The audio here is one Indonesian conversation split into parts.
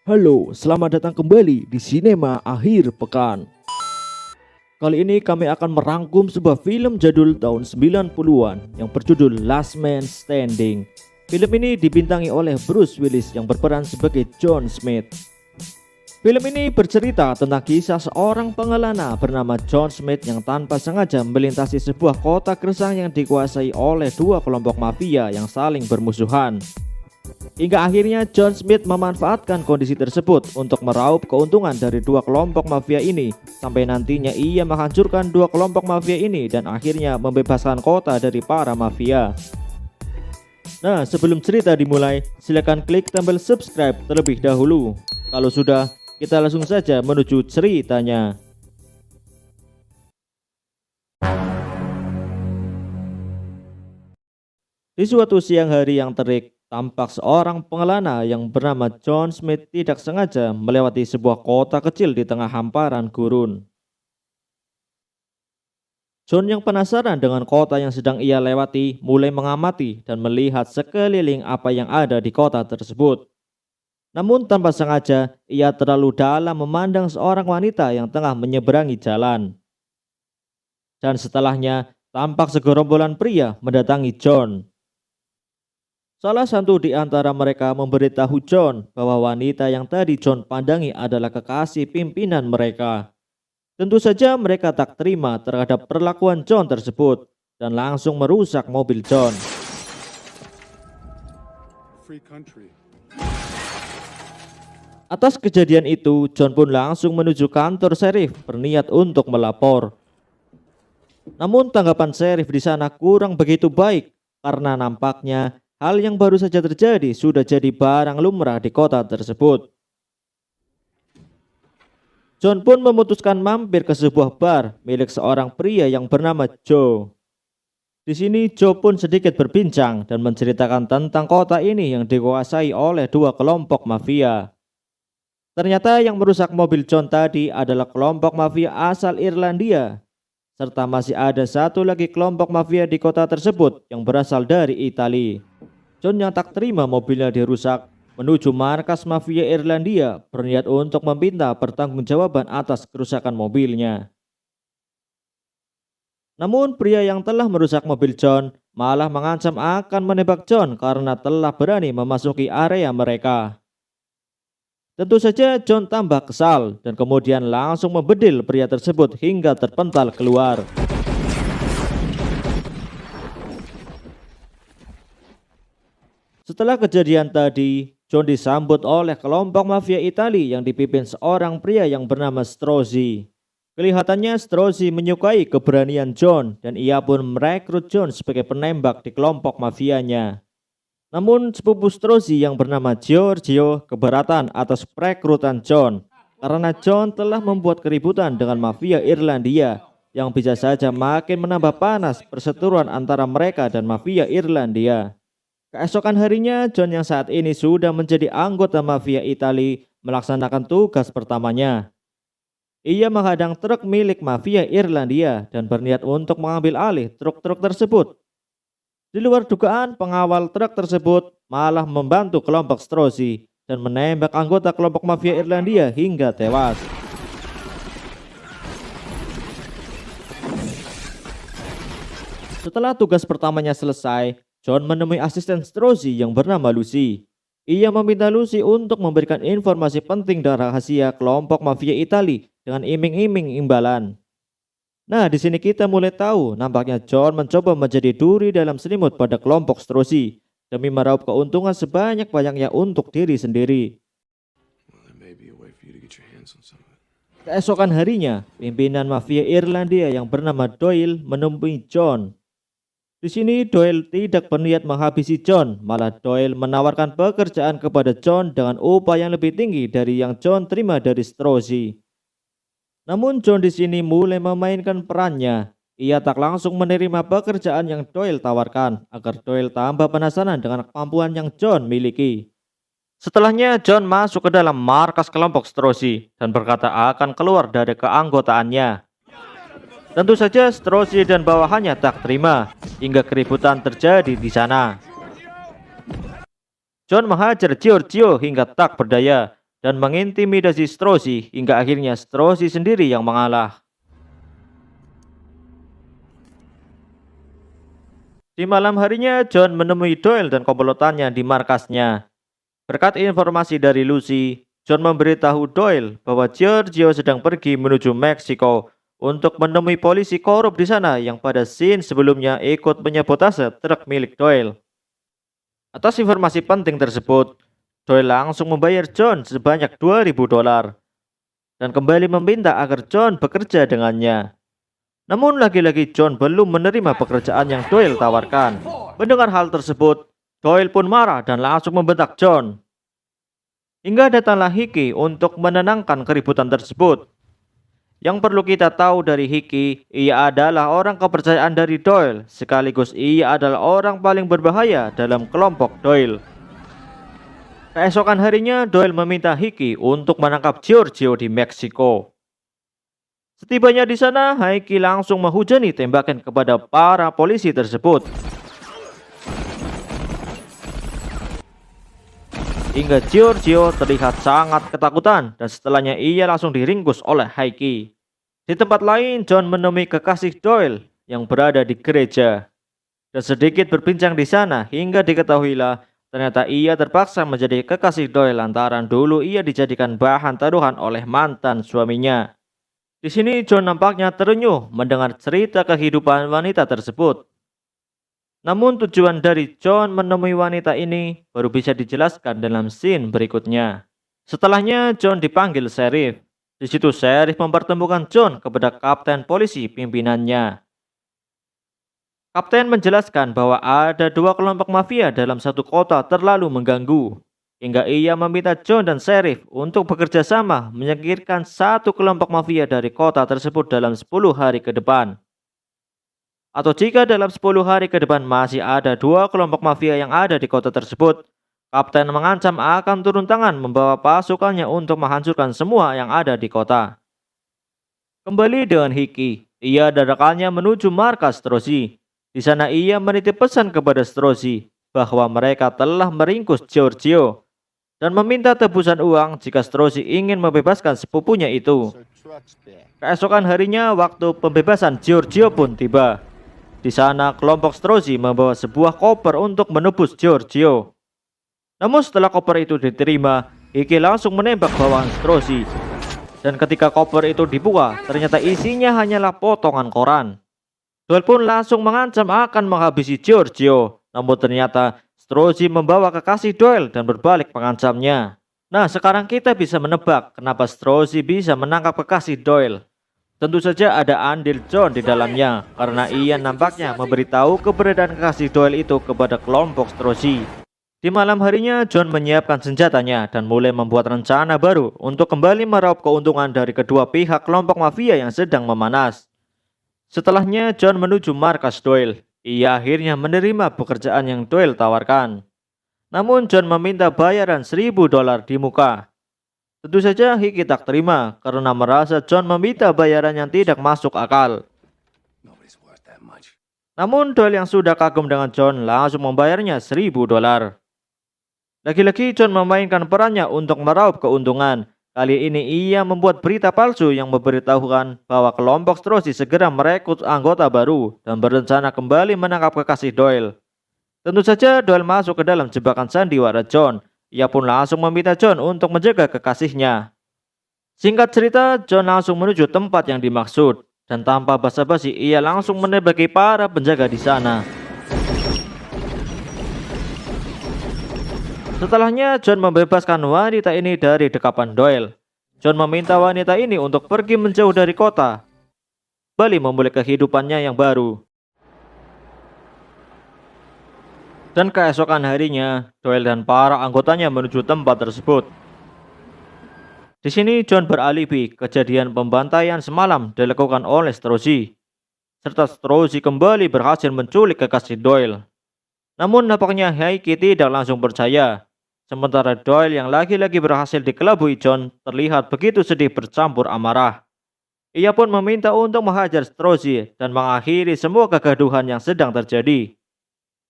Halo, selamat datang kembali di Sinema Akhir Pekan. Kali ini kami akan merangkum sebuah film jadul tahun 90-an yang berjudul Last Man Standing. Film ini dibintangi oleh Bruce Willis yang berperan sebagai John Smith. Film ini bercerita tentang kisah seorang pengelana bernama John Smith yang tanpa sengaja melintasi sebuah kota gersang yang dikuasai oleh dua kelompok mafia yang saling bermusuhan. Hingga akhirnya John Smith memanfaatkan kondisi tersebut untuk meraup keuntungan dari dua kelompok mafia ini, sampai nantinya ia menghancurkan dua kelompok mafia ini dan akhirnya membebaskan kota dari para mafia. Nah, sebelum cerita dimulai, silakan klik tombol subscribe terlebih dahulu. Kalau sudah, kita langsung saja menuju ceritanya. Di suatu siang hari yang terik, tampak seorang pengelana yang bernama John Smith tidak sengaja melewati sebuah kota kecil di tengah hamparan gurun. John yang penasaran dengan kota yang sedang ia lewati mulai mengamati dan melihat sekeliling apa yang ada di kota tersebut. Namun tanpa sengaja, ia terlalu dalam memandang seorang wanita yang tengah menyeberangi jalan. Dan setelahnya, tampak segerombolan pria mendatangi John. Salah satu di antara mereka memberitahu John bahwa wanita yang tadi John pandangi adalah kekasih pimpinan mereka. Tentu saja mereka tak terima terhadap perlakuan John tersebut dan langsung merusak mobil John. Atas kejadian itu, John pun langsung menuju kantor sheriff berniat untuk melapor. Namun tanggapan sheriff di sana kurang begitu baik karena nampaknya hal yang baru saja terjadi sudah jadi barang lumrah di kota tersebut. John pun memutuskan mampir ke sebuah bar milik seorang pria yang bernama Joe. Di sini Joe pun sedikit berbincang dan menceritakan tentang kota ini yang dikuasai oleh dua kelompok mafia. Ternyata yang merusak mobil John tadi adalah kelompok mafia asal Irlandia, serta masih ada satu lagi kelompok mafia di kota tersebut yang berasal dari Italia. John yang tak terima mobilnya dirusak menuju markas mafia Irlandia berniat untuk meminta pertanggungjawaban atas kerusakan mobilnya. Namun pria yang telah merusak mobil John malah mengancam akan menembak John karena telah berani memasuki area mereka. Tentu saja John tambah kesal dan kemudian langsung membedil pria tersebut hingga terpental keluar. Setelah kejadian tadi, John disambut oleh kelompok mafia Italia yang dipimpin seorang pria yang bernama Strozzi. Kelihatannya Strozzi menyukai keberanian John dan ia pun merekrut John sebagai penembak di kelompok mafianya. Namun sepupu Strozzi yang bernama Giorgio keberatan atas perekrutan John karena John telah membuat keributan dengan mafia Irlandia yang bisa saja makin menambah panas perseteruan antara mereka dan mafia Irlandia. Keesokan harinya, John yang saat ini sudah menjadi anggota mafia Italia melaksanakan tugas pertamanya. Ia menghadang truk milik mafia Irlandia dan berniat untuk mengambil alih truk-truk tersebut. Di luar dugaan, pengawal truk tersebut malah membantu kelompok Strozzi dan menembak anggota kelompok mafia Irlandia hingga tewas. Setelah tugas pertamanya selesai, John menemui asisten Strozzi yang bernama Lucy. Ia meminta Lucy untuk memberikan informasi penting dan rahasia kelompok mafia Italia dengan iming-iming imbalan. Nah, di sini kita mulai tahu nampaknya John mencoba menjadi duri dalam selimut pada kelompok Strozzi demi meraup keuntungan sebanyak-banyaknya untuk diri sendiri. Keesokan harinya, pimpinan mafia Irlandia yang bernama Doyle menemui John. Di sini Doyle tidak berniat menghabisi John, malah Doyle menawarkan pekerjaan kepada John dengan upah yang lebih tinggi dari yang John terima dari Strozzi. Namun John di sini mulai memainkan perannya. Ia tak langsung menerima pekerjaan yang Doyle tawarkan agar Doyle tambah penasaran dengan kemampuan yang John miliki. Setelahnya John masuk ke dalam markas kelompok Strozzi dan berkata akan keluar dari keanggotaannya. Tentu saja Strozzi dan bawahannya tak terima hingga keributan terjadi di sana. John menghajar Giorgio hingga tak berdaya dan mengintimidasi Strozzi hingga akhirnya Strozzi sendiri yang mengalah. Di malam harinya, John menemui Doyle dan komplotannya di markasnya. Berkat informasi dari Lucy, John memberitahu Doyle bahwa Giorgio sedang pergi menuju Meksiko untuk menemui polisi korup di sana yang pada scene sebelumnya ikut menyabotase truk milik Doyle. Atas informasi penting tersebut, Doyle langsung membayar John sebanyak $2.000 dan kembali meminta agar John bekerja dengannya. Namun lagi-lagi John belum menerima pekerjaan yang Doyle tawarkan. Mendengar hal tersebut, Doyle pun marah dan langsung membentak John. Hingga datanglah Hickey untuk menenangkan keributan tersebut. Yang perlu kita tahu dari Hickey, ia adalah orang kepercayaan dari Doyle, sekaligus ia adalah orang paling berbahaya dalam kelompok Doyle. Keesokan harinya, Doyle meminta Hickey untuk menangkap Giorgio di Meksiko. Setibanya di sana, Hickey langsung menghujani tembakan kepada para polisi tersebut. Hingga Giorgio terlihat sangat ketakutan dan setelahnya ia langsung diringkus oleh Hickey. Di tempat lain, John menemui kekasih Doyle yang berada di gereja. Dan sedikit berbincang di sana hingga diketahuilah ternyata ia terpaksa menjadi kekasih Doyle lantaran dulu ia dijadikan bahan taruhan oleh mantan suaminya. Di sini John nampaknya terenyuh mendengar cerita kehidupan wanita tersebut. Namun tujuan dari John menemui wanita ini baru bisa dijelaskan dalam scene berikutnya. Setelahnya John dipanggil sheriff. Di situ sheriff mempertemukan John kepada kapten polisi pimpinannya. Kapten menjelaskan bahwa ada 2 kelompok mafia dalam satu kota terlalu mengganggu. Hingga ia meminta John dan sheriff untuk bekerja sama menyingkirkan satu kelompok mafia dari kota tersebut dalam 10 hari ke depan. Atau jika dalam 10 hari ke depan masih ada 2 kelompok mafia yang ada di kota tersebut, kapten mengancam akan turun tangan membawa pasukannya untuk menghancurkan semua yang ada di kota. Kembali dengan Hickey, ia dan rekannya menuju markas Strozzi. Di sana ia menitip pesan kepada Strozzi bahwa mereka telah meringkus Giorgio dan meminta tebusan uang jika Strozzi ingin membebaskan sepupunya itu. Keesokan harinya, waktu pembebasan Giorgio pun tiba. Di sana, kelompok Strozzi membawa sebuah koper untuk menebus Giorgio. Namun setelah koper itu diterima, Hickey langsung menembak bawahan Strozzi. Dan ketika koper itu dibuka, ternyata isinya hanyalah potongan koran. Doyle pun langsung mengancam akan menghabisi Giorgio. Namun ternyata Strozzi membawa kekasih Doyle dan berbalik mengancamnya. Nah, sekarang kita bisa menebak kenapa Strozzi bisa menangkap kekasih Doyle. Tentu saja ada andil John di dalamnya, karena ia nampaknya memberitahu keberadaan kekasih Doyle itu kepada kelompok Strozzi. Di malam harinya, John menyiapkan senjatanya dan mulai membuat rencana baru untuk kembali meraup keuntungan dari kedua pihak kelompok mafia yang sedang memanas. Setelahnya, John menuju markas Doyle. Ia akhirnya menerima pekerjaan yang Doyle tawarkan. Namun John meminta bayaran $1.000 di muka. Tentu saja Hickey tak terima karena merasa John meminta bayaran yang tidak masuk akal. Namun Doyle yang sudah kagum dengan John langsung membayarnya $1.000. Lagi-lagi John memainkan perannya untuk meraup keuntungan. Kali ini ia membuat berita palsu yang memberitahukan bahwa kelompok Strozzi segera merekrut anggota baru dan berencana kembali menangkap kekasih Doyle. Tentu saja Doyle masuk ke dalam jebakan sandiwara John. Ia pun langsung meminta John untuk menjaga kekasihnya. Singkat cerita, John langsung menuju tempat yang dimaksud dan tanpa basa-basi ia langsung menembaki para penjaga di sana. Setelahnya, John membebaskan wanita ini dari dekapan Doyle. John meminta wanita ini untuk pergi menjauh dari kota, kembali memulai kehidupannya yang baru. Dan keesokan harinya, Doyle dan para anggotanya menuju tempat tersebut. Di sini, John beralibi kejadian pembantaian semalam dilakukan oleh Strozzi, serta Strozzi kembali berhasil menculik kekasih Doyle. Namun nampaknya Hickey tidak langsung percaya. Sementara Doyle yang lagi-lagi berhasil dikelabui John terlihat begitu sedih bercampur amarah. Ia pun meminta untuk menghajar Strozzi dan mengakhiri semua kegaduhan yang sedang terjadi.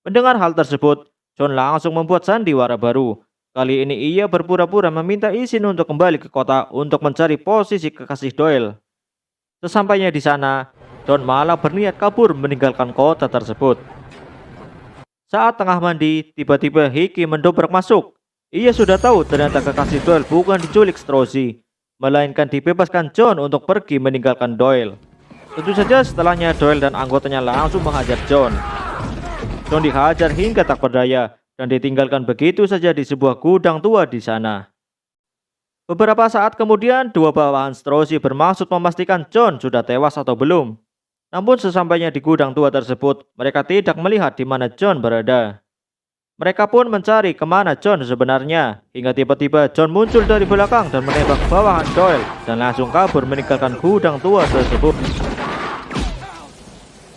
Mendengar hal tersebut, John langsung membuat sandiwara baru. Kali ini ia berpura-pura meminta izin untuk kembali ke kota untuk mencari posisi kekasih Doyle. Sesampainya di sana, John malah berniat kabur meninggalkan kota tersebut. Saat tengah mandi, tiba-tiba Hickey mendobrak masuk. Ia sudah tahu ternyata kekasih Doyle bukan diculik Strozzi, melainkan dibebaskan John untuk pergi meninggalkan Doyle. Tentu saja setelahnya Doyle dan anggotanya langsung menghajar John. John dihajar hingga tak berdaya dan ditinggalkan begitu saja di sebuah gudang tua di sana. Beberapa saat kemudian, dua bawahan Strozzi bermaksud memastikan John sudah tewas atau belum. Namun sesampainya di gudang tua tersebut, mereka tidak melihat di mana John berada. Mereka pun mencari kemana John sebenarnya, hingga tiba-tiba John muncul dari belakang dan menembak bawahan Doyle dan langsung kabur meninggalkan gudang tua tersebut.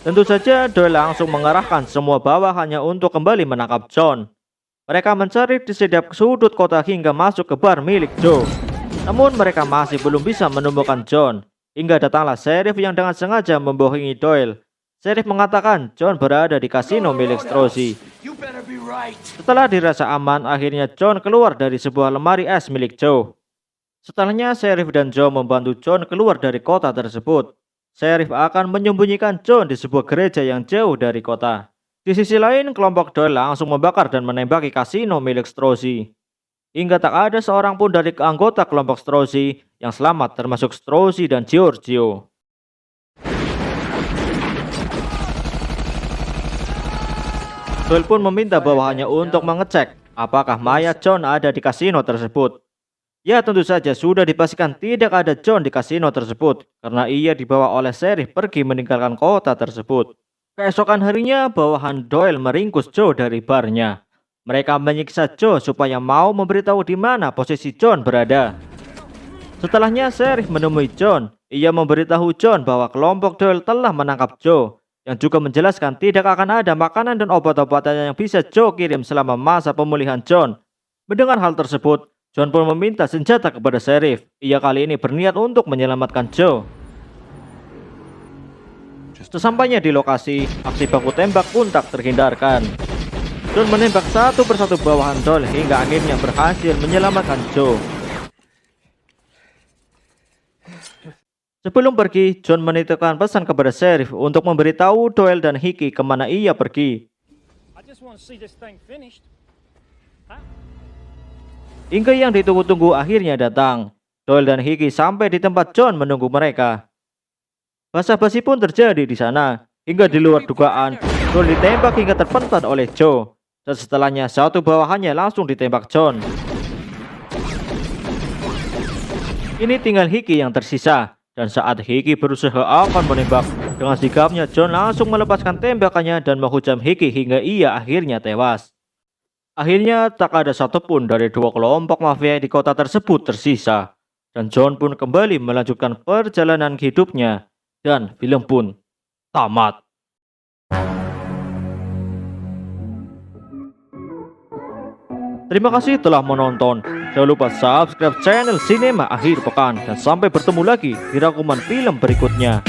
Tentu saja Doyle langsung mengarahkan semua bawahannya untuk kembali menangkap John. Mereka mencari di setiap sudut kota hingga masuk ke bar milik Joe. Namun mereka masih belum bisa menemukan John. Hingga datanglah sheriff yang dengan sengaja membohongi Doyle. Sheriff mengatakan John berada di kasino milik Strozzi. Setelah dirasa aman, akhirnya John keluar dari sebuah lemari es milik Joe. Setelahnya Sheriff dan Joe membantu John keluar dari kota tersebut. Sheriff akan menyembunyikan John di sebuah gereja yang jauh dari kota. Di sisi lain, kelompok Doyle langsung membakar dan menembaki kasino milik Strozzi. Hingga tak ada seorang pun dari anggota kelompok Strozzi yang selamat, termasuk Strozzi dan Giorgio. Doyle pun meminta bawahannya untuk mengecek apakah mayat John ada di kasino tersebut. Ya, tentu saja sudah dipastikan tidak ada John di kasino tersebut karena ia dibawa oleh sheriff pergi meninggalkan kota tersebut. Keesokan harinya, bawahan Doyle meringkus Joe dari barnya. Mereka menyiksa Joe supaya mau memberitahu di mana posisi John berada. Setelahnya sheriff menemui John. Ia memberitahu John bahwa kelompok Doyle telah menangkap Joe, yang juga menjelaskan tidak akan ada makanan dan obat-obatan yang bisa Joe kirim selama masa pemulihan John. Mendengar hal tersebut, John pun meminta senjata kepada sheriff. Ia kali ini berniat untuk menyelamatkan Joe. Sesampainya di lokasi, aksi baku tembak pun tak terhindarkan. John menembak satu persatu bawahan Doyle hingga akhirnya berhasil menyelamatkan Joe. Sebelum pergi, John menitipkan pesan kepada sheriff untuk memberitahu Doyle dan Hickey kemana ia pergi. Hingga yang ditunggu-tunggu akhirnya datang. Doyle dan Hickey sampai di tempat John menunggu mereka. Basa-basi pun terjadi di sana, hingga di luar dugaan, Doyle ditembak hingga terpental oleh Joe. Dan setelahnya satu bawahannya langsung ditembak John. Ini tinggal Hickey yang tersisa, dan saat Hickey berusaha akan menembak, dengan sigapnya John langsung melepaskan tembakannya dan menghujam Hickey hingga ia akhirnya tewas. Akhirnya tak ada satupun dari dua kelompok mafia di kota tersebut tersisa, dan John pun kembali melanjutkan perjalanan hidupnya. Dan film pun tamat. Terima kasih telah menonton. Jangan lupa subscribe channel Sinema Akhir Pekan. Dan sampai bertemu lagi di rangkuman film berikutnya.